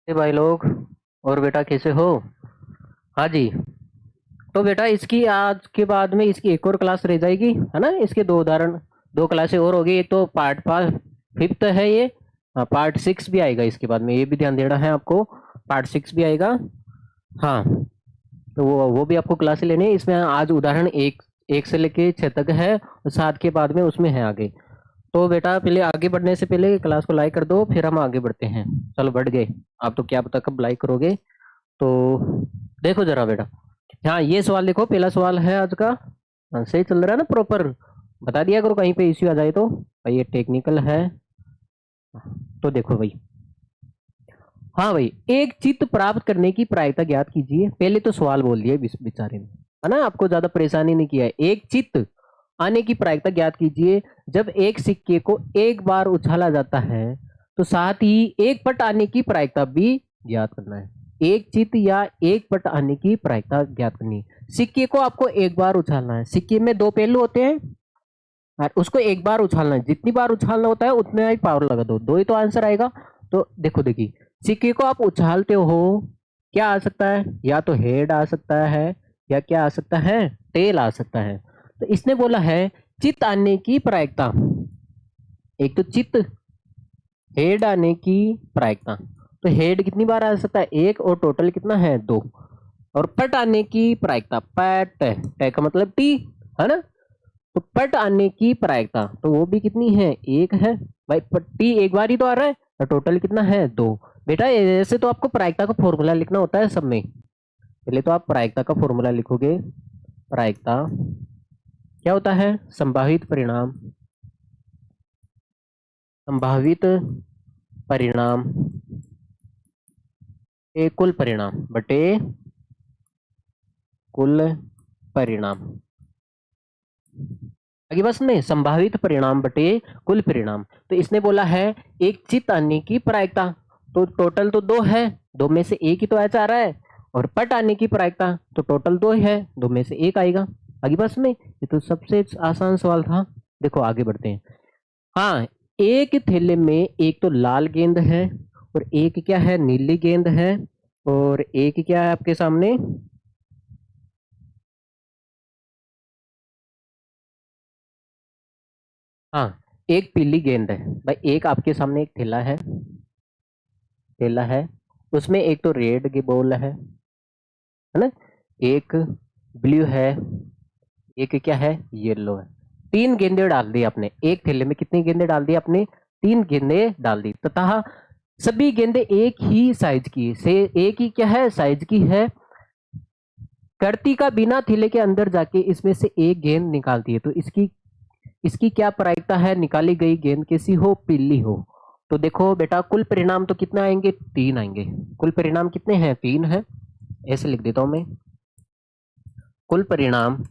भाई लोग। और बेटा कैसे हो? हाँ जी। तो बेटा इसकी आज के बाद में इसकी एक और क्लास रह जाएगी, है ना? इसके दो उदाहरण, दो क्लासें और होगी। एक तो पार्ट पार्ट फिफ्थ है ये। हाँ, पार्ट सिक्स भी आएगा इसके बाद में, ये भी ध्यान देना है आपको। पार्ट सिक्स भी आएगा। हाँ, तो वो भी आपको क्लासें लेनी है। इसमें आज उदाहरण एक एक से लेके छः तक है, और सात के बाद में उसमें है आगे। तो बेटा पहले आगे बढ़ने से पहले क्लास को लाइक कर दो, फिर हम आगे बढ़ते हैं। चलो बढ़ गए। आप तो क्या पता कब लाइक करोगे। तो देखो जरा बेटा, हाँ ये सवाल देखो, पहला सवाल है आज का। हाँ, सही चल रहा है ना प्रॉपर? बता दिया करो कहीं पे इश्यू आ जाए तो। भाई ये टेक्निकल है। तो देखो भाई, हाँ भाई, एक चित्त प्राप्त करने की प्रायिकता ज्ञात कीजिए। पहले तो सवाल बोल दिया बेचारे ने, है ना? आपको ज्यादा परेशानी नहीं किया है। एक चित्त आने की प्रायिकता ज्ञात कीजिए। जब एक सिक्के को एक बार उछाला जाता है तो साथ ही एक पट आने की प्रायिकता भी ज्ञात करना है। एक चित्त या एक पट आने की प्रायिकता ज्ञात करनी है। सिक्के को आपको एक बार उछालना है। सिक्के में दो पहलू होते हैं और उसको एक बार उछालना है। जितनी बार उछालना होता है उतने ही पावर लगा दो, दो ही तो आंसर आएगा। तो देखो देखिए, सिक्के को आप उछालते हो, क्या आ सकता है? या तो हेड आ सकता है, या क्या आ सकता है? टेल आ सकता है। तो इसने बोला है चित्त आने की प्रायिकता। एक तो चित्त, हेड आने की प्रायिकता। तो हेड कितनी बार आ सकता है? एक, और टोटल कितना है? दो। और पट आने की प्रायिकता, पट टे का मतलब टी, है ना? तो पट आने की प्रायिकता तो वो भी कितनी है? एक है। भाई पट्टी एक बार ही तो आ रहा है, तो टोटल कितना है? दो। बेटा ऐसे तो आपको प्रायिकता का फॉर्मूला लिखना होता है सब में। पहले तो आप प्रायिकता का फॉर्मूला लिखोगे। प्रायिकता क्या होता है? संभावित परिणाम, संभावित परिणाम ए कुल परिणाम बटे कुल परिणाम। आगे बस में संभावित परिणाम बटे कुल परिणाम। तो इसने बोला है एक चित्त आने की प्रायिकता, तो टोटल तो दो है, दो में से एक ही तो ऐसा आ रहा है। और पट आने की प्रायिकता तो टोटल दो है, दो में से एक आएगा। आगे बस में, ये तो सबसे आसान सवाल था। देखो आगे बढ़ते हैं। हाँ, एक थैले में एक तो लाल गेंद है, और एक क्या है? नीली गेंद है। और एक क्या है आपके सामने? हाँ, एक पीली गेंद है। भाई एक आपके सामने एक थैला है, थैला है, उसमें एक तो रेड की बॉल है ना? एक ब्लू है, एक क्या है? येलो है। तीन गेंदे डाल दी आपने एक थैले में। कितनी गेंदे डाल दी आपने? तीन गेंदे डाल दी तथा सभी गेंदे एक ही साइज की से, एक ही क्या है? साइज की है। करती का बिना थैले के अंदर जाके इसमें से एक गेंद निकालती है, तो इसकी इसकी क्या प्रायिकता है? निकाली गई गेंद कैसी हो? पीली हो। तो देखो बेटा, कुल परिणाम तो कितने आएंगे? तीन आएंगे। कुल परिणाम कितने हैं? तीन है। ऐसे लिख देता हूं मैं, कुल परिणाम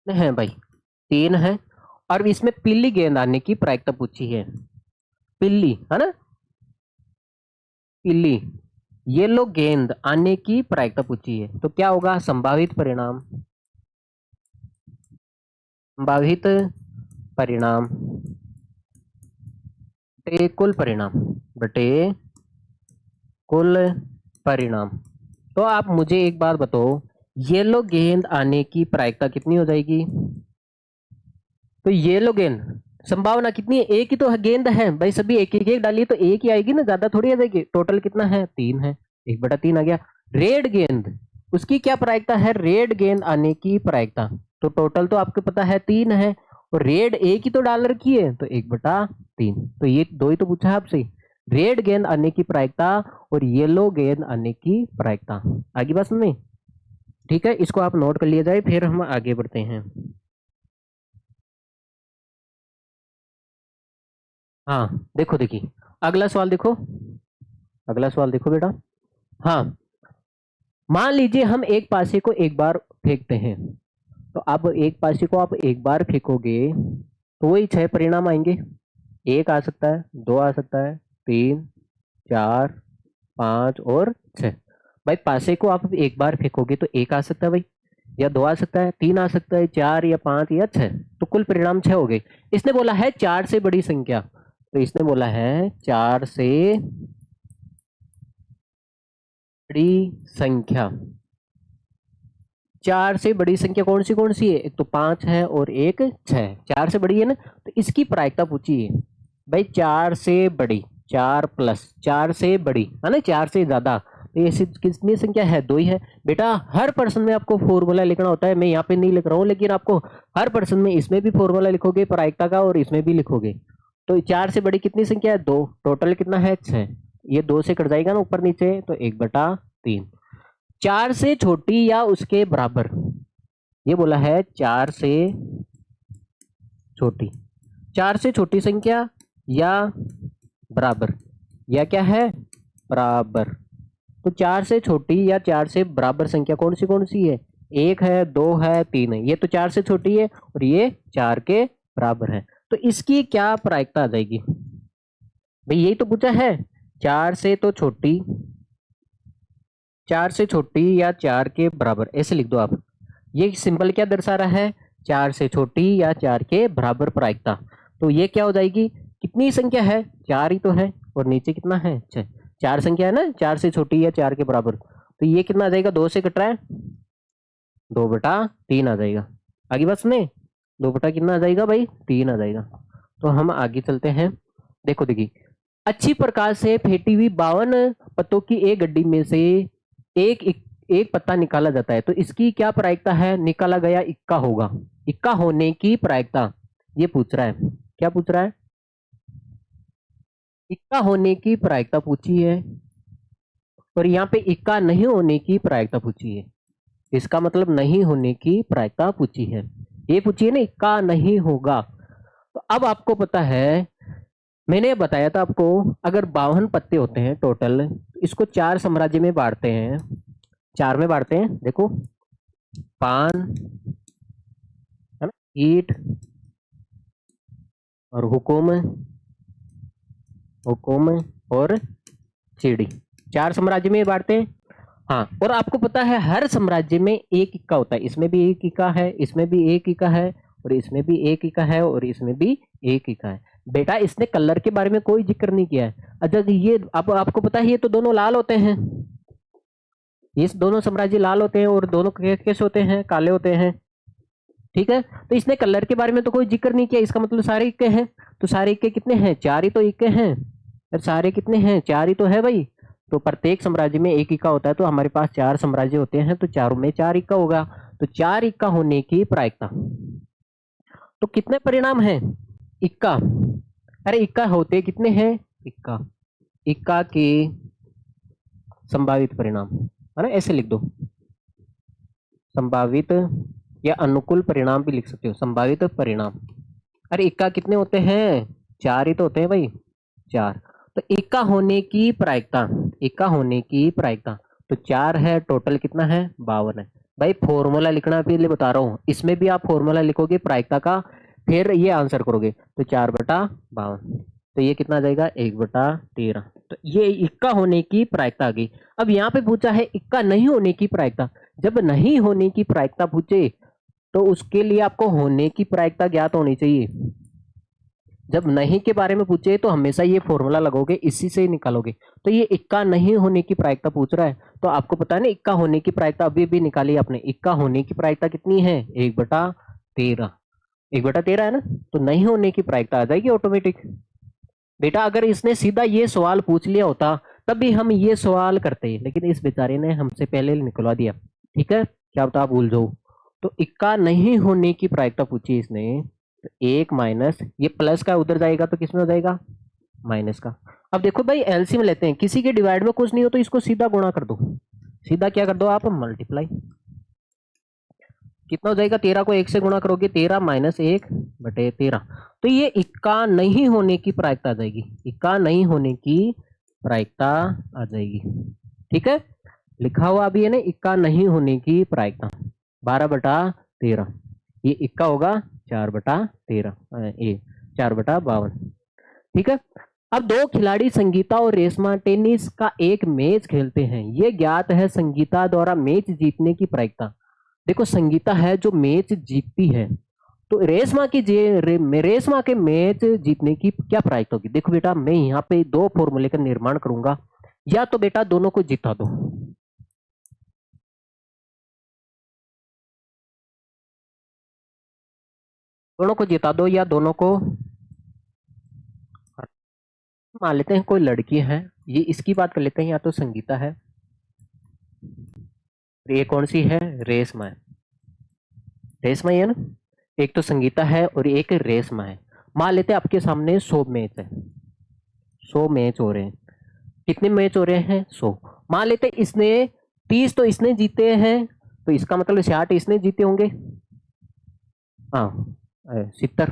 है भाई तीन है। और इसमें पीली गेंद आने की प्रायिकता पूछी है। पीली, है ना? पीली येलो गेंद आने की प्रायिकता पूछी है। तो क्या होगा? संभावित परिणाम, संभावित परिणाम बटे कुल परिणाम, बटे कुल परिणाम। तो आप मुझे एक बात बताओ, येलो गेंद आने की प्रायिकता कितनी हो जाएगी? तो येलो गेंद संभावना कितनी है? एक ही तो गेंद है भाई, सभी एक एक डालिए तो एक ही आएगी ना, ज्यादा थोड़ी आ जाएगी। टोटल कितना है? तीन है। एक बटा तीन आ गया। रेड गेंद, उसकी क्या प्रायिकता है? रेड गेंद आने की प्रायिकता तो टोटल तो आपको पता है तीन है, और रेड एक ही तो डाल रखी है, तो एक बटा तीन। तो ये दो ही तो पूछा है आपसे, रेड गेंद आने की प्रायिकता और येलो गेंद आने की प्रायिकता। आगे बात में ठीक है, इसको आप नोट कर लिया जाए, फिर हम आगे बढ़ते हैं। हाँ देखो, देखिए अगला सवाल देखो, अगला सवाल देखो बेटा। हाँ, मान लीजिए हम एक पासे को एक बार फेंकते हैं। तो अब एक पासे को आप एक बार फेंकोगे तो वही छह परिणाम आएंगे। एक आ सकता है, दो आ सकता है, तीन, चार, पांच और छह। भाई पासे को आप एक बार फेंकोगे तो एक आ सकता है भाई, या दो आ सकता है, तीन आ सकता है, चार या पांच या छह। तो कुल परिणाम छह हो गए। इसने बोला है चार से बड़ी संख्या, तो इसने बोला है चार से बड़ी संख्या, 4 से बड़ी संख्या कौन सी है? एक तो 5 है और एक 6, 4 से बड़ी है ना, तो इसकी प्रायिकता पूछी है भाई। 4 से बड़ी, 4 प्लस 4 से बड़ी है ना, 4 से ज्यादा, तो ये कितनी संख्या है? 2 ही है बेटा। हर पर्सन में आपको फॉर्मूला लिखना होता है, मैं यहाँ पे नहीं लिख रहा हूँ, लेकिन आपको हर पर्सन में इसमें भी फॉर्मूला लिखोगे प्रायिकता का और इसमें भी लिखोगे। तो 4 से बड़ी कितनी संख्या है? 2, टोटल कितना है? 6। ये 2 से कट जाएगा ना ऊपर नीचे, तो 1/3। 4 से छोटी या उसके बराबर, ये बोला है 4 से छोटी, 4 से छोटी संख्या या बराबर, या क्या है? बराबर। तो 4 से छोटी या 4 से बराबर संख्या कौन सी है? 1 है, 2 है, 3 है। ये तो 4 से छोटी है और ये 4 के बराबर है, तो इसकी क्या प्रायिकता आ जाएगी भाई? यही तो पूछा है। 4 से तो छोटी, 4 से छोटी या 4 के बराबर, ऐसे लिख दो आप। ये सिंबल क्या दर्शा रहा है? 4 से छोटी या 4 के बराबर प्रायिकता। तो ये क्या हो जाएगी? कितनी संख्या है? 4 ही तो है, और नीचे कितना है? 6। 4 संख्या है ना, 4 से छोटी या 4 के बराबर, तो ये कितना आ जाएगा? 2 से कट रहा है, 2/3 आ जाएगा। आगे बस में 2 बटा कितना आ जाएगा भाई? 3 आ जाएगा। तो हम आगे चलते हैं। देखो देखिए, अच्छी प्रकार से फेंटी हुई 52 पत्तों की एक गड्डी में से एक पत्ता निकाला जाता है, तो इसकी क्या प्रायिकता है? निकाला गया इक्का होगा, इक्का होने की प्रायिकता ये पूछ रहा है। क्या पूछ रहा है? इक्का होने की प्रायिकता पूछी है, और यहाँ पे इक्का नहीं होने की प्रायिकता पूछी है। इसका मतलब नहीं होने की प्रायिकता पूछी है, ये पूछी है ना, इक्का नहीं होगा। तो अब आपको पता है, मैंने बताया था आपको, अगर 52 पत्ते होते हैं टोटल, इसको 4 साम्राज्य में बांटते हैं, 4 में बांटते हैं। देखो, पान है ना, ईट और हुकुम, और सीढ़ी, 4 साम्राज्य में बांटते हैं। हाँ, और आपको पता है हर साम्राज्य में एक इक्का होता है, इसमें भी एक इक्का है, इसमें भी एक इक्का है, और इसमें भी एक इक्का है, और इसमें भी एक इक्का है। बेटा इसने कलर के बारे में कोई जिक्र नहीं किया है। अच्छा, ये अब आपको पता है ये तो दोनों लाल होते हैं, ये दोनों साम्राज्य लाल होते हैं, और दोनों कैसे होते हैं? काले होते हैं। ठीक है, तो इसने कलर के बारे में तो कोई जिक्र नहीं किया, इसका मतलब सारे इक्के हैं। तो सारे इक्के कितने हैं? 4 ही तो इक्के हैं। और सारे कितने हैं? 4 ही तो है भाई। तो प्रत्येक साम्राज्य में एक इक्का होता है, तो हमारे पास 4 साम्राज्य होते हैं, तो चारों में 4 इक्का होगा। तो 4 इक्का होने की प्रायिकता, तो कितने परिणाम हैं? इक्का। अरे इक्का होते कितने हैं? इक्का, इक्का के संभावित परिणाम, है ना, ऐसे लिख दो। संभावित या अनुकूल परिणाम भी लिख सकते हो, संभावित परिणाम। अरे इक्का कितने होते हैं? 4 ही तो होते हैं भाई, 4। तो इक्का होने की प्रायिकता, इक्का होने की प्रायिकता तो 4 है, टोटल कितना है? 52 है। भाई फॉर्मूला लिखना भी बता रहा हूँ, इसमें भी आप फॉर्मूला लिखोगे प्रायिकता का, फिर ये आंसर करोगे, तो 4/52। तो ये कितना आ जाएगा? 1/13। तो ये इक्का होने की प्रायिकता आ गई। अब यहाँ पे पूछा है इक्का नहीं होने की प्रायिकता। जब नहीं होने की प्रायिकता पूछे, तो उसके लिए आपको होने की प्रायिकता ज्ञात होनी चाहिए। जब नहीं के बारे में पूछे तो हमेशा ये फॉर्मूला लगोगे, इसी से ही निकालोगे। तो ये इक्का नहीं होने की प्रायिकता पूछ रहा है, तो आपको पता है ना इक्का होने की प्रायिकता अभी भी निकाली आपने। इक्का होने की प्रायिकता कितनी है? 1/13। 1/13 है ना, तो नहीं होने की प्रायिकता आ जाएगी ऑटोमेटिक। बेटा अगर इसने सीधा ये सवाल पूछ लिया होता तब भी हम ये सवाल करते, लेकिन इस बेचारे ने हमसे पहले निकलवा दिया। ठीक है, क्या बता, भूल जाओ। तो इक्का नहीं होने की प्रायिकता पूछी इसने, तो 1 माइनस, ये प्लस का उधर जाएगा तो किसमें हो जाएगा? माइनस का। अब देखो भाई एलसीएम लेते हैं, किसी के डिवाइड में कुछ नहीं हो तो इसको सीधा गुणा कर दो, सीधा क्या कर दो आप? मल्टीप्लाई। कितना हो जाएगा? 13 को 1 से गुणा करोगे, 13 माइनस 1/13। तो ये इक्का नहीं होने की प्रायिकता आ जाएगी, इक्का नहीं होने की प्रायिकता आ जाएगी। ठीक है, लिखा हुआ अभी है ना, इक्का नहीं होने की प्रायिकता 12/13। ये इक्का होगा 4/13, ये 4/52। ठीक है, अब 2 खिलाड़ी संगीता और रेशमा टेनिस का एक मैच खेलते हैं। ये ज्ञात है संगीता द्वारा मैच जीतने की प्रायिकता। देखो संगीता है जो मैच जीतती है, तो रेशमा के मैच जीतने की क्या प्रायिकता होगी? देखो बेटा मैं यहाँ पे 2 फॉर्मूले का निर्माण करूंगा, या तो बेटा दोनों को जिता दो, दोनों को जिता दो या दोनों को, मान लेते हैं कोई लड़की है, ये इसकी बात कर लेते हैं, या तो संगीता है, ये कौन सी है, रेशमा है, रेशमा ही है ना, एक तो संगीता है और एक रेशमा है। मान लेते हैं आपके सामने 100 मैच है, 100 मैच हो रहे हैं, कितने मैच हो रहे हैं 100। मान लेते हैं इसने 30 तो इसने जीते हैं, तो इसका मतलब 60 इसने जीते होंगे, हाँ 70,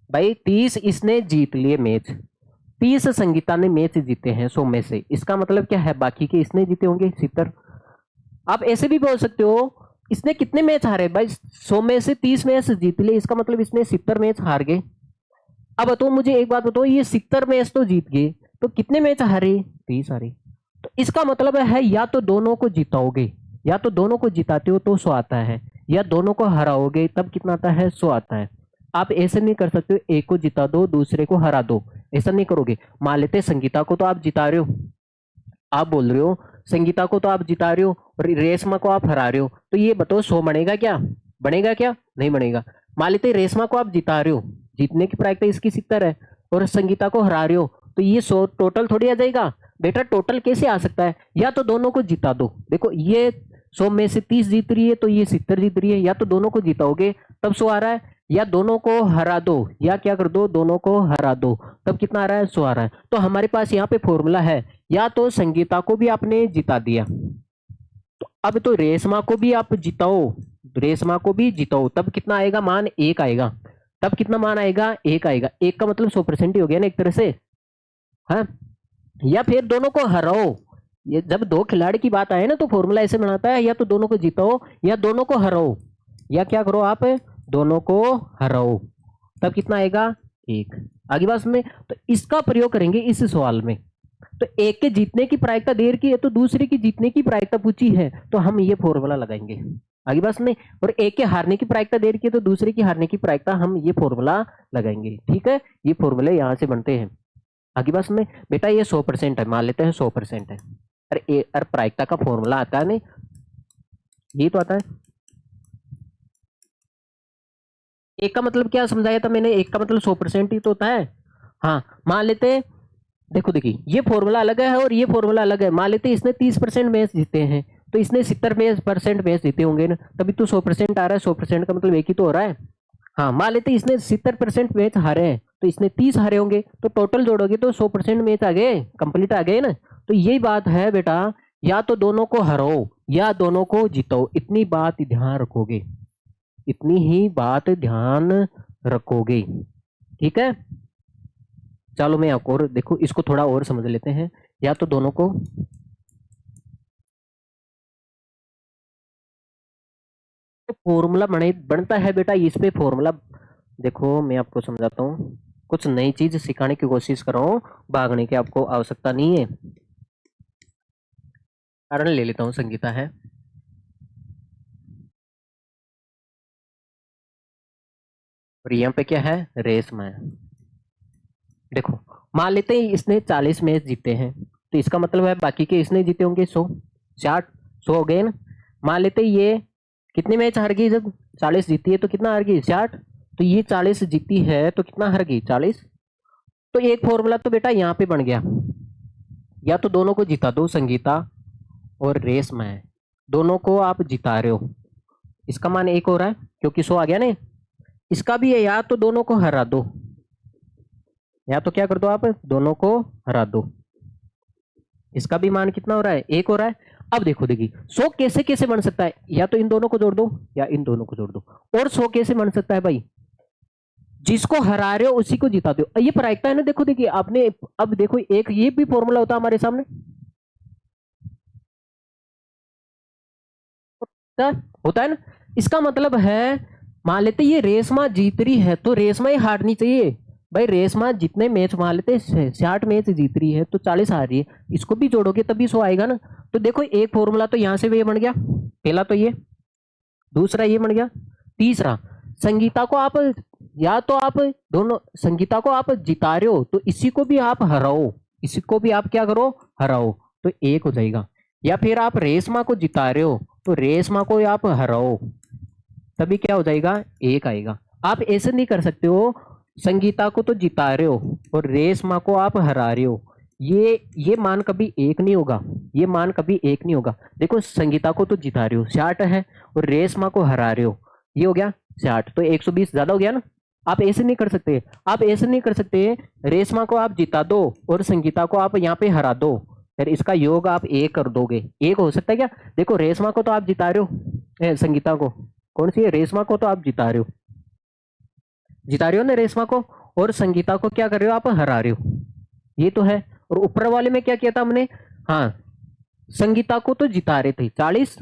भाई 30 इसने जीत लिए मैच, 30 संगीता ने मैच जीते हैं 100 में से, इसका मतलब क्या है, बाकी के इसने जीते होंगे 70। आप ऐसे भी बोल सकते हो इसने कितने मैच हारे, भाई 100 में से 30 मैच जीत लिए, इसका मतलब इसने 70 मैच हार गए। अब बताओ मुझे एक बात बताओ, ये 70 मैच तो जीत गए, तो कितने मैच हारे, 30 हारे। तो इसका मतलब है या तो दोनों को जिताओगे, या तो दोनों को जिताते हो तो 100 आता है, या दोनों को हराओगे तब कितना आता है, 100 आता है। आप ऐसे नहीं कर सकते एक को जिता दो दूसरे को हरा दो, ऐसा नहीं करोगे। मान लेते संगीता को तो आप जिता रहे हो, आप बोल रहे हो संगीता को तो आप जिता रहे हो और रेशमा को आप हरा रहे हो, तो ये बताओ 100 बनेगा क्या, बनेगा क्या, नहीं बनेगा। मान लेते रेशमा को आप जिता रहे हो, जीतने की प्रायिकता इसकी 70 है, और संगीता को हरा रहे हो, तो ये 100 टोटल थोड़ी आ जाएगा बेटा, टोटल कैसे आ सकता है, या तो दोनों को जिता दो, देखो ये 100 में से 30 जीत रही है तो ये 70 जीत रही है, या तो दोनों को जिताओगे तब 100 आ रहा है, या दोनों को हरा दो, या क्या कर दो दोनों को हरा दो तब कितना आ रहा है, 100 आ रहा है। तो हमारे पास यहाँ पे फॉर्मूला है, या तो संगीता को भी आपने जिता दिया, तो अब तो रेशमा को भी आप जिताओ, रेशमा को भी जिताओ तब कितना आएगा मान, 1 आएगा, तब कितना मान आएगा, 1 आएगा, 1 का मतलब 100% ही हो गया ना एक तरह से, हाँ। या फिर दोनों को हराओ, ये जब दो खिलाड़ी की बात आए ना तो फॉर्मूला ऐसे बनाता है, या तो दोनों को जिताओ या दोनों को हराओ, या क्या करो आप, दोनों को हराओ, तब कितना आएगा, 1। आगे बात में, तो इसका प्रयोग करेंगे इस सवाल में। तो एक के जीतने की प्रायिकता देर की है तो दूसरे की जीतने की प्रायिकता पूछी है, तो हम ये फॉर्मूला लगाएंगे आगे बस में, और एक के हारने की प्रायिकता देर की है तो दूसरे की हारने की प्रायिकता, हम ये फॉर्मूला लगाएंगे, ठीक है। ये फॉर्मूले यहां से बनते हैं आगे बस में। बेटा ये 100% है, मान लेते हैं 100% है, अरे प्रायिकता का फॉर्मूला आता है नहीं, ये तो आता है। एक का मतलब क्या समझाया था मैंने, एक का मतलब 100% ही तो होता है, हाँ। मान लेते हैं, देखो देखिए ये फॉर्मूला अलग है और ये फॉर्मूला अलग है। मान लेते हैं इसने 30% मैच जीते हैं, तो इसने 70% मैच जीते होंगे ना, तभी तो 100% आ रहा है, 100% का मतलब एक ही तो हो रहा है, हाँ। मान लेते हैं इसने 70% मैच हारे हैं, तो इसने 30 हारे होंगे, तो टोटल जोड़ोगे तो 100% मैच आ गए, कंप्लीट आ गए ना। तो यही बात है बेटा, या तो दोनों को हराओ या दोनों को जीतो, इतनी बात ध्यान रखोगे, इतनी ही बात ध्यान रखोगे, ठीक है। चलो मैं आपको और देखो, इसको थोड़ा और समझ लेते हैं, या तो दोनों को, तो फॉर्मूला बनता है बेटा इस पे फॉर्मूला, देखो मैं आपको समझाता हूँ, कुछ नई चीज सिखाने की कोशिश कर रहा हूँ, भागने की आपको आवश्यकता नहीं है। कारण ले लेता हूँ, संगीता है, और यहाँ पे क्या है, रेशमा है। देखो मान लेते हैं इसने 40 मैच जीते हैं, तो इसका मतलब है बाकी के इसने जीते होंगे 100, 60, 100 हो गए ना। मान लेते हैं ये कितने मैच हार गई, जब 40 जीती है तो कितना हार गई, 60, तो ये 40 जीती है तो कितना हार गई, 40। तो एक फॉर्मूला तो बेटा यहाँ पे बन गया, या तो दोनों को जिता दो, संगीता और रेशमा है, दोनों को आप जिता रहे हो, इसका मान 1 हो रहा है क्योंकि 100 आ गया ना। इसका भी है, या तो दोनों को हरा दो, या तो क्या कर दो आप, दोनों को हरा दो, इसका भी मान कितना हो रहा है, 1 हो रहा है। अब देखो देखिए 100 कैसे कैसे बन सकता है, या तो इन दोनों को जोड़ दो या इन दोनों को जोड़ दो, और 100 कैसे बन सकता है भाई, जिसको हरा रहे हो उसी को जिता दो, ये प्रायिकता है ना। देखो देखिए आपने, अब देखो एक ये भी फॉर्मूला होता है हमारे सामने, होता है ना। इसका मतलब है, मान लेते ये रेशमा जीत रही है तो रेशमा ही हारनी चाहिए, भाई रेशमा जितने मैच, मान लेते 60 मैच जीत रही है तो 40 हार रही है, इसको भी जोड़ोगे तभी 100 आएगा ना। तो देखो एक फॉर्मूला तो यहां से भी ये बन गया, पहला तो ये, दूसरा ये बन गया, तीसरा संगीता को आप, या तो आप दोनों, संगीता को आप जिता रहे हो तो इसी को भी आप हराओ, इसी को भी आप क्या करो, हराओ, तो 1 हो जाएगा। या फिर आप रेशमा को जिता रहे हो तो रेशमा को आप हराओ, तभी क्या हो जाएगा, 1 आएगा। आप ऐसे नहीं कर सकते हो, संगीता को तो जिता रहे हो और रेशमा को आप हरा रहे हो। ये मान कभी एक नहीं होगा, ये मान कभी एक नहीं होगा। देखो संगीता को तो जिता रहे हो 60 है और रेशमा को हरा रहे हो, ये हो गया 60, तो 120 ज्यादा हो गया ना। आप ऐसे नहीं कर सकते, आप ऐसे नहीं कर सकते, रेशमा को आप जिता दो और संगीता को आप यहाँ पे हरा दो, फिर इसका योग आप एक कर दोगे, एक हो सकता है क्या? देखो रेशमा को तो आप जिता रहे हो, संगीता को, कौन सी है, रेशमा को तो आप जिता रहे हो, जिता रहे हो ना रेशमा को, और संगीता को क्या कर रहे हो, आप हरा रहे हो, ये तो है। और ऊपर वाले में क्या किया था हमने, हाँ संगीता को तो जिता रहे थे 40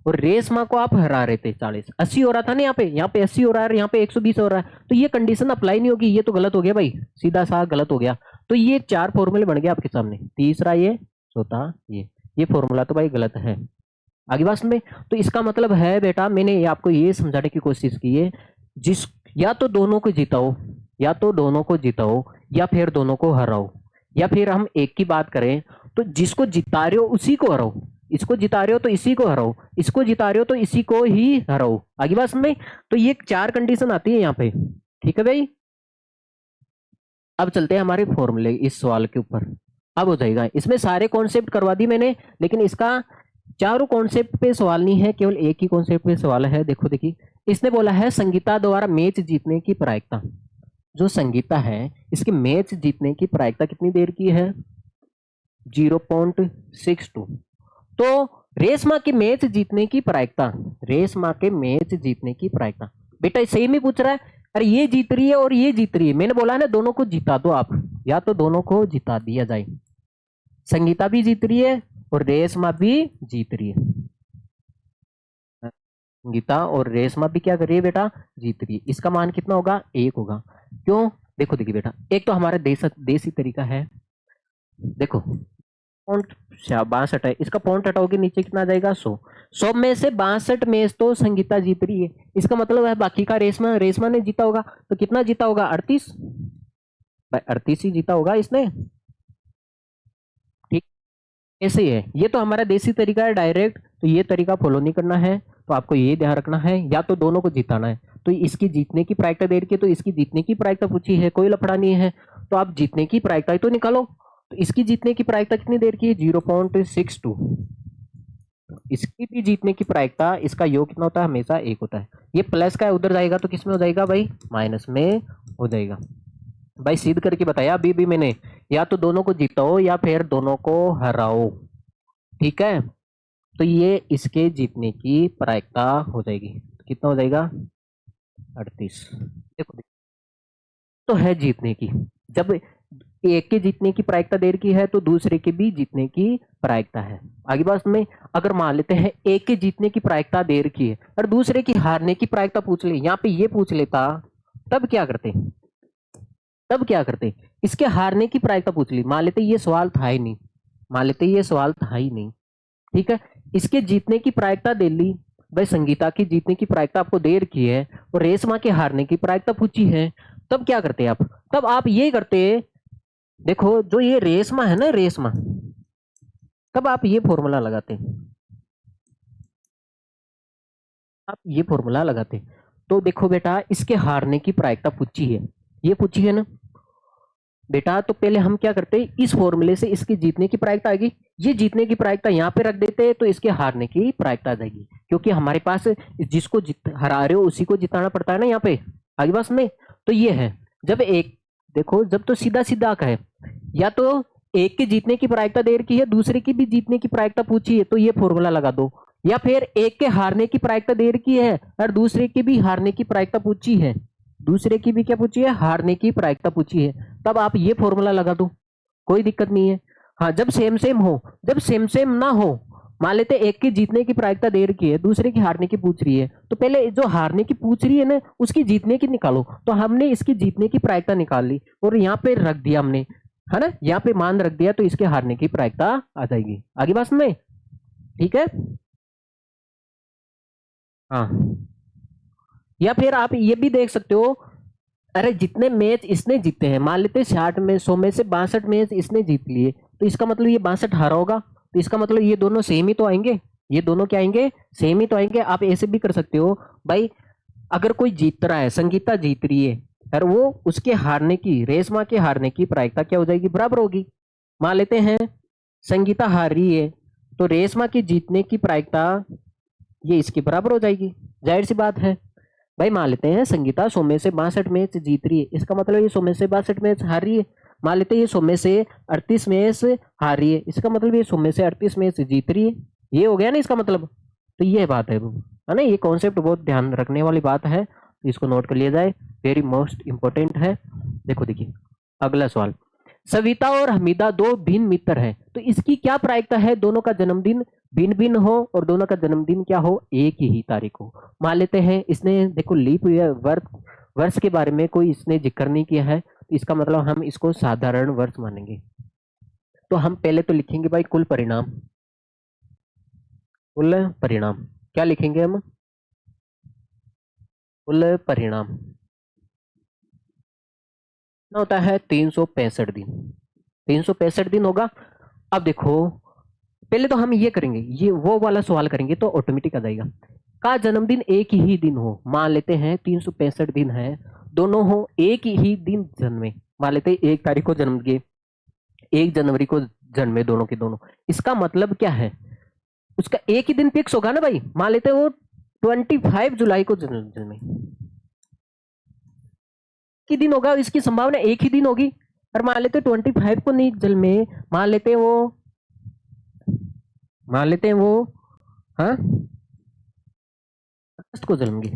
और रेशमा को आप हरा रहे थे 40, 80 हो रहा था ना, यहाँ पे 80 हो रहा है, यहाँ पे 120 हो रहा है, तो ये कंडीशन अप्लाई नहीं होगी, ये तो गलत हो गया भाई, सीधा सा गलत हो गया। तो ये 4 फॉर्मूले बन गए आपके सामने, तीसरा ये, चौथा ये फॉर्मूला तो भाई गलत है। आगे बात में, तो इसका मतलब है बेटा, मैंने आपको ये समझाने की कोशिश की है, जिस या तो दोनों को जिताओ, या तो दोनों को जिताओ, या फिर दोनों को हराओ, या फिर हम एक की बात करें तो जिसको जिता रहे हो उसी को हराओ, इसको जिता रहे हो तो इसी को हराओ, इसको जिता रहे हो तो इसी को ही हराओ। आगे बात में, तो ये 4 कंडीशन आती है यहाँ पे, ठीक है भाई। अब चलते हैं हमारे फॉर्मूले इस सवाल के ऊपर, अब हो जाएगा, इसमें सारे कॉन्सेप्ट करवा दी मैंने, लेकिन इसका चारों कॉन्सेप्ट पे सवाल नहीं है, केवल एक ही कॉन्सेप्ट पे सवाल है। देखो देखिए, इसने बोला है संगीता द्वारा मैच जीतने की प्रायिकता, जो संगीता है इसके मैच जीतने की प्रायिकता कितनी देर की है, 0.62। तो रेशमा के मैच जीतने की प्रायिकता, रेशमा के मैच जीतने की प्रायिकता, बेटा सही में पूछ रहा है, अरे ये जीत रही है और ये जीत रही है, मैंने बोला है ना दोनों को जिता दो आप, या तो दोनों को जिता दिया जाए, संगीता भी जीत रही है और रेशमा भी जीत रही है, संगीता और रेशमा भी क्या कर रही है बेटा, जीत रही है, इसका मान कितना होगा, 1 होगा। क्यों, देखो देखिए बेटा, एक तो हमारा देसी तरीका है, देखो पॉइंट 62 है, इसका पॉइंट हटाओगे नीचे कितना आ जाएगा, 100 में से 62 में तो संगीता जीत रही है, इसका मतलब है बाकी का रेशमा रेशमा ने जीता होगा, तो कितना जीता होगा, 38, 38 ही जीता होगा इसने, ठीक, ऐसे ही है। ये तो हमारा देसी तरीका है डायरेक्ट, तो ये तरीका फॉलो नहीं करना है, तो आपको ये ध्यान रखना है, या तो दोनों को जिताना है, तो इसकी जीतने की प्रायिकता दे रखी है, तो इसकी जीतने की प्रायिकता पूछी है, कोई लफड़ा नहीं है, तो आप जीतने की प्रायिकता ही तो निकालो, तो इसकी जीतने की प्रायिकता कितनी देर की है, 0.62, इसकी भी जीतने की प्रायिकता, इसका योग कितना होता है, हमेशा 1 होता है, ये प्लस का उधर जाएगा तो किस में हो जाएगा भाई, माइनस में हो जाएगा। भाई सिद्ध करके बताया अभी भी मैंने, या तो दोनों को जिताओ या फिर दोनों को हराओ, ठीक है, तो ये इसके जीतने की प्रायिकता हो जाएगी, तो कितना हो जाएगा, 38। देखो तो है जीतने की, जब एक के जीतने की प्रायिकता देर की है तो दूसरे के भी जीतने की प्रायिकता है। आगे बात में, अगर मान लेते हैं एक के जीतने की प्रायिकता देर की है और दूसरे की हारने की प्रायिकता पूछ ले, यहाँ पे ये पूछ लेता, तब क्या करते, तब क्या करते, इसके हारने की प्रायिकता पूछ ली, मान लेते ये सवाल था ही नहीं, मान लेते ये सवाल था ही नहीं, ठीक है, इसके जीतने की प्रायिकता दे ली, भाई संगीता की जीतने की प्रायिकता आपको देर की है और रेशमा के हारने की प्रायिकता पूछी है, तब क्या करते आप, तब आप ये करते, देखो जो ये रेशमा है ना, रेशमा, तब आप ये फॉर्मूला लगाते, आप ये फॉर्मूला लगाते, तो देखो बेटा इसके हारने की प्रायिकता पूछी है, ये पूछी है ना बेटा, तो पहले हम क्या करते, इस फॉर्मूले से इसकी जीतने की प्रायिकता आएगी, ये जीतने की प्रायिकता यहाँ पे रख देते, तो इसके हारने की प्रायिकता आ जाएगी, क्योंकि हमारे पास जिसको हरा रहे हो उसी को जिताना पड़ता है ना यहाँ पे, आगे बात में, तो ये है, जब एक, देखो जब तो सीधा सीधा का है, या तो एक के जीतने की प्रायिकता दे रखी है, दूसरे की भी जीतने की प्रायिकता पूछी है, तो ये फॉर्मूला लगा दो, या फिर एक के हारने की प्रायिकता दे रखी है और दूसरे की भी हारने की प्रायिकता पूछी है, दूसरे की भी क्या पूछी है, हारने की प्रायिकता पूछी है, तब आप ये फॉर्मूला लगा दो, कोई दिक्कत नहीं है। हाँ जब सेम सेम हो, जब सेम सेम ना हो, मान लेते एक की जीतने की प्रायिकता दे रखी है, दूसरे की हारने की पूछ रही है, तो पहले जो हारने की पूछ रही है ना उसकी जीतने की निकालो, तो हमने इसकी जीतने की प्रायिकता निकाल ली और यहाँ पे रख दिया हमने, है ना, यहाँ पे मान रख दिया, तो इसके हारने की प्रायिकता आ जाएगी, आगे बात में, ठीक है। हाँ, या फिर आप ये भी देख सकते हो, अरे जितने मैच इसने जीते हैं, मान लेते 60 में 100 में से 62 मैच इसने जीत लिए, तो इसका मतलब ये 62 हारा होगा, तो इसका मतलब ये दोनों सेम ही तो आएंगे, ये दोनों क्या आएंगे, सेम ही तो आएंगे। आप ऐसे भी कर सकते हो भाई, अगर कोई जीत रहा है, संगीता जीत रही है, और वो उसके हारने की, रेशमा के हारने की प्रायिकता क्या हो जाएगी, बराबर होगी। मान लेते हैं संगीता हार रही है, तो रेशमा की जीतने की प्रायिकता ये इसके बराबर हो जाएगी। जाहिर सी बात है भाई। मान लेते हैं संगीता 100 में से 62 मैच जीत रही है, इसका मतलब ये 100 में से 62 मैच हार रही है। मान लेते हैं ये 100 में से 38 मैच हार रही है, इसका मतलब ये 100 में से 38 मैच जीत रही है। ये हो गया ना इसका मतलब। तो ये बात है ना। ये कॉन्सेप्ट बहुत ध्यान रखने वाली बात है, तो इसको नोट कर लिया जाए, वेरी मोस्ट इंपॉर्टेंट है। देखो देखिए अगला सवाल, सविता और हमीदा दो भिन्न मित्र हैं, तो इसकी क्या प्रायिकता है, दोनों का जन्मदिन भिन्न भिन्न हो और दोनों का जन्मदिन क्या हो, एक ही तारीख हो। मान लेते हैं इसने देखो लीप ईयर वर्ष के बारे में कोई इसने जिक्र नहीं किया है, तो इसका मतलब हम इसको साधारण वर्ष मानेंगे। तो हम पहले तो लिखेंगे भाई कुल परिणाम। कुल परिणाम क्या लिखेंगे हम, कुल परिणाम ना होता है 365 दिन। 365 दिन होगा। अब देखो पहले तो हम ये करेंगे, ये वो वाला सवाल करेंगे तो ऑटोमेटिक आ जाएगा। का जन्मदिन एक ही दिन हो, मान लेते हैं 365 दिन है, दोनों हो एक ही दिन जन्मे। मान लेते हैं 1 तारीख को जन्म दिए, 1 जनवरी को जन्मे दोनों के दोनों। इसका मतलब क्या है, उसका एक ही दिन फिक्स होगा ना भाई। मान लेते हैं वो 25 जुलाई को जन्मे, की दिन होगा, इसकी संभावना एक ही दिन होगी। और मान लेते 25 को नहीं जन्मे, मान लेते हैं वो, मान लेते हैं वो हाँ अगस्त को जन्मेंगे,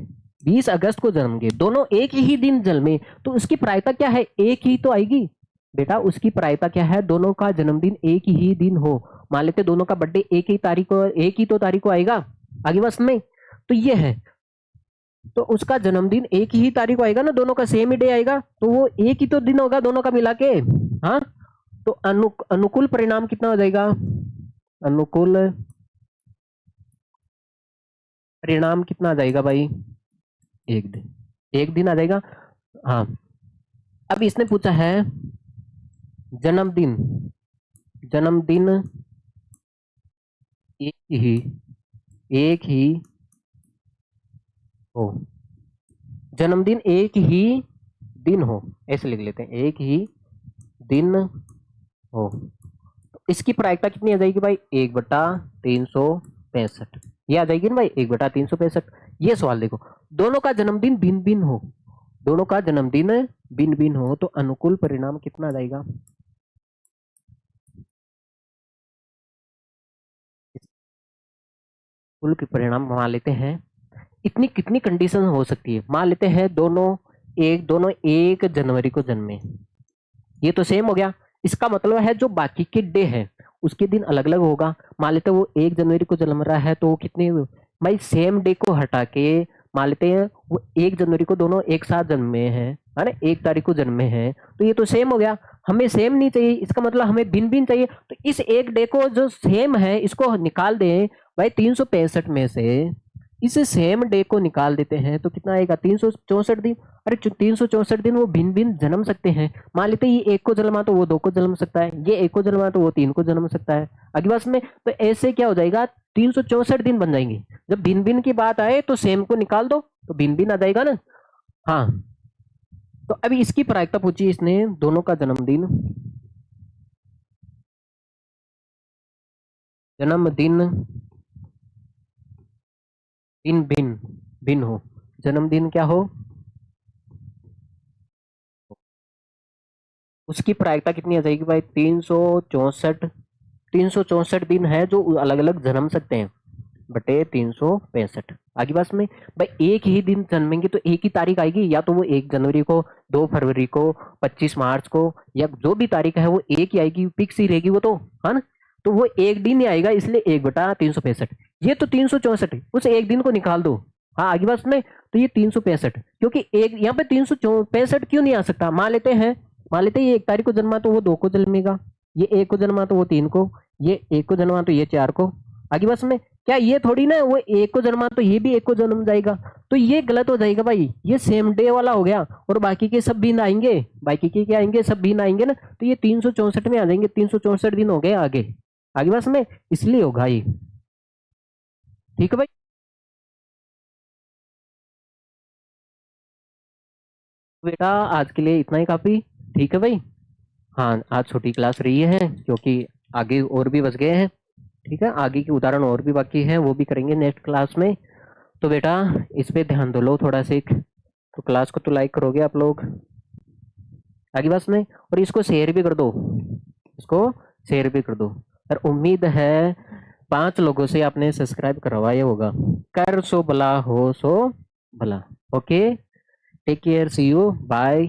20 अगस्त को जन्मेंगे, दोनों एक ही दिन जन्मे, तो उसकी प्रायिकता क्या है, एक ही तो आएगी बेटा। उसकी प्रायिकता क्या है, दोनों का जन्मदिन एक ही दिन हो। मान लेते दोनों का बर्थडे एक ही तारीख को, एक ही तो तारीख को आएगा आगे बस में। तो ये है, तो उसका जन्मदिन एक ही तारीख को आएगा ना, दोनों का सेम ही डे आएगा, तो वो एक ही तो दिन होगा दोनों का मिला के। हाँ, तो अनुकूल परिणाम कितना हो जाएगा, अनुकूल परिणाम कितना आ जाएगा भाई, एक दिन, एक दिन आ जाएगा। हाँ, अब इसने पूछा है जन्मदिन, जन्मदिन एक ही, एक ही हो, जन्मदिन एक ही दिन हो, ऐसे लिख लेते हैं, एक ही दिन हो। तो इसकी प्रायिकता कितनी आ जाएगी भाई, 1/365। ये आ जाएगी ना भाई 1/365। ये सवाल देखो, दोनों का जन्मदिन भिन्न भिन्न हो, दोनों का जन्मदिन भिन्न भिन्न हो, तो अनुकूल परिणाम कितना आ जाएगा, कुल के परिणाम मान लेते हैं। इतनी कितनी कंडीशन हो सकती है, मान लेते हैं दोनों 1 जनवरी को जन्मे, ये तो सेम हो गया। इसका मतलब है जो बाकी के डे है उसके दिन अलग अलग होगा। मान लेते हैं वो 1 जनवरी को जन्म रहा है, तो वो कितने भाई सेम डे को हटा के मान लेते हैं वो 1 जनवरी को दोनों एक साथ जन्मे हैं, है ना, 1 तारीख को जन्मे हैं, तो ये तो सेम हो गया। हमें सेम नहीं चाहिए, इसका मतलब हमें भिन्न भिन्न चाहिए। तो इस एक डे को जो सेम है इसको निकाल दें भाई 365 में से, इस सेम डे को निकाल देते हैं तो कितना आएगा, 364 दिन। अरे 364 दिन वो भिन्न भिन्न जन्म सकते हैं। मान लेते हैं ये 1 को जन्मा तो वो 2 को जन्म सकता है, ये 1 को जन्मा तो वो 3 को जन्म सकता है आगे बस में। तो ऐसे क्या हो जाएगा, 364 दिन बन जाएंगे। जब भिन्न भिन्न की बात आए तो सेम को निकाल दो तो भिन्न भिन्न आ जाएगा ना। हाँ, तो अभी इसकी प्रायिकता पूछी इसने, दोनों का जन्मदिन, जन्मदिन भिन्न भिन्न भिन्न हो, जन्मदिन क्या हो, उसकी प्रायिकता कितनी आ जाएगी भाई, 364 दिन है जो अलग अलग जन्म सकते हैं बटे 365 आगे पास में। भाई एक ही दिन जन्मेंगे तो एक ही तारीख आएगी, या तो वो 1 जनवरी को, 2 फरवरी को, 25 मार्च को, या जो भी तारीख है वो एक ही आएगी, फिक्स ही रहेगी वो तो, है ना। तो वो एक दिन ही आएगा, इसलिए 1/365। ये तो 364 उस एक दिन को निकाल दो। हाँ आगे पास में, तो ये 365, क्योंकि एक यहाँ पे 365 क्यों नहीं आ सकता। मान लेते ये 1 तारीख को जन्मा तो वो 2 को जन्मेगा, ये 1 को जन्मा तो वो 3 को, ये 1 को जन्मा तो ये 4 को आगे बस में। क्या ये थोड़ी ना वो 1 को जन्मा तो ये भी 1 को जन्म जाएगा, तो ये गलत हो जाएगा भाई, ये सेम डे वाला हो गया और बाकी के सब भिन्न आएंगे, बाकी के क्या आएंगे, सब भिन्न आएंगे ना, तो ये 364 में आ जाएंगे, 364 दिन हो गए आगे आगे बस में, इसलिए होगा ये। ठीक है भाई। बेटा आज के लिए इतना ही काफ़ी, ठीक है भाई। हाँ, आज छोटी क्लास रही है क्योंकि आगे और भी बच गए हैं। ठीक है, आगे के उदाहरण और भी बाकी हैं, वो भी करेंगे नेक्स्ट क्लास में। तो बेटा इस पे ध्यान दो लो थोड़ा सा एक। तो क्लास को तो लाइक करोगे आप लोग आगे बस में, और इसको शेयर भी कर दो, इसको शेयर भी कर दो। और उम्मीद है 5 लोगों से आपने सब्सक्राइब करवाया होगा। कर सो भला हो सो भला। Okay, take care, see you, bye.